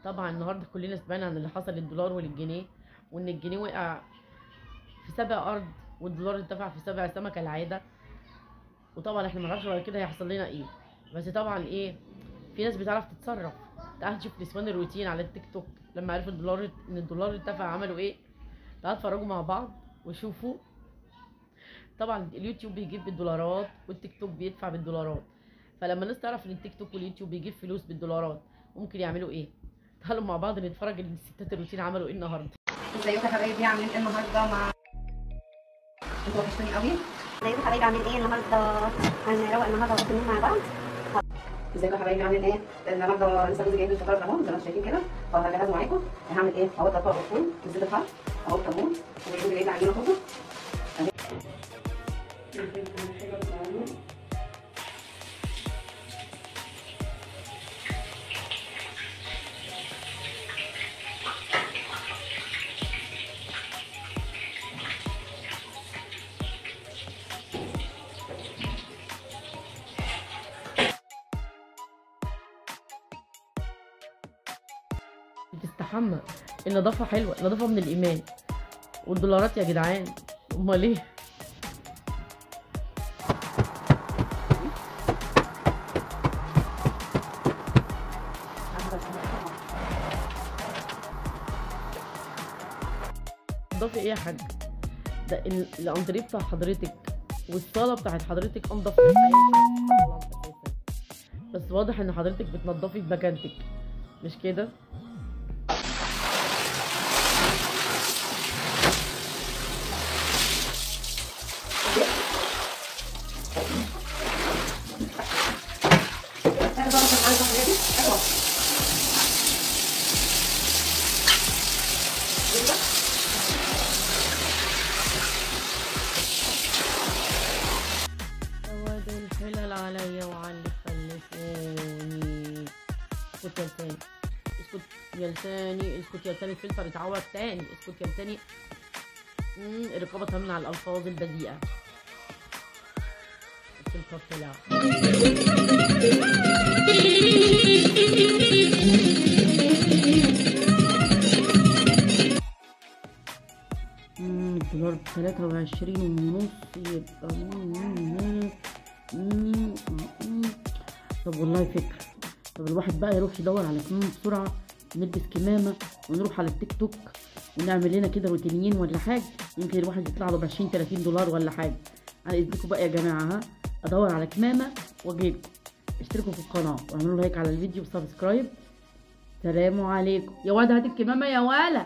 طبعا النهارده كلنا سمعنا عن اللي حصل للدولار وللجنيه، وان الجنيه وقع في سبع ارض والدولار ارتفع في سبع سما كالعاده. وطبعا احنا ما نعرفش بعد كده هيحصل لنا ايه. بس طبعا ايه، في ناس بتعرف تتصرف. تعال نشوف نسوان الروتين على التيك توك لما عرفوا ان الدولار ارتفع عملوا ايه. تعال اتفرجوا مع بعض وشوفوا. طبعا اليوتيوب بيجيب بالدولارات والتيك توك بيدفع بالدولارات. فلما الناس تعرف ان التيك توك واليوتيوب بيجيب فلوس بالدولارات ممكن يعملوا ايه. تعالوا مع بعض نتفرج الستات الروتين عملوا ايه النهارده. ازيكم يا حبايبي، عاملين ايه النهارده؟ انتوا وحشتوني قوي. ازيكم يا حبايبي، عاملين ايه النهارده؟ هنروق النهارده وقت مع بعض. ازيكم يا حبايبي، عاملين ايه؟ النهارده لسه جوزي جايب لي الفطار اهو زي ما انتم شايفين كده. فهجهزه معاكم. هعمل ايه؟ اهو طبق الفول بزيت الحار اهو الكمون، وجوزي جايب لي عجينه خضره اهي. بتستحمى. النظافه حلوه، النظافه من الايمان. والدولارات يا جدعان، امال ايه. تنضفي ايه يا حاج؟ ده الاندريه بتاع حضرتك والصاله بتاعت حضرتك انضف من حياتك اصلا اساسا. بس واضح ان حضرتك بتنضفي في مكانتك، مش كده؟ سواد الحلال عليا وعلى اللي خلفوني. اسكت يا لساني، اسكت يا لساني، اسكت يا لساني. الفلتر اتعور تاني، اسكت يا لساني. الرقابة تمنع الألفاظ البذيئة. الفلتر طلع. الدولار ب23.5 يبقى طب والله فكرة. طب الواحد بقى يروح يدور على كمامة بسرعة، نلبس كمامة ونروح على التيك توك ونعمل لنا كده روتينيين ولا حاجة. يمكن الواحد يطلع له ب20-30 دولار ولا حاجة. على اذنكم بقى يا جماعة، ها ادور على كمامة واجيلكم. اشتركوا في القناة واعملوا لايك على الفيديو وسبسكرايب. سلام عليكم. يا واد هات الكمامة يا ولا.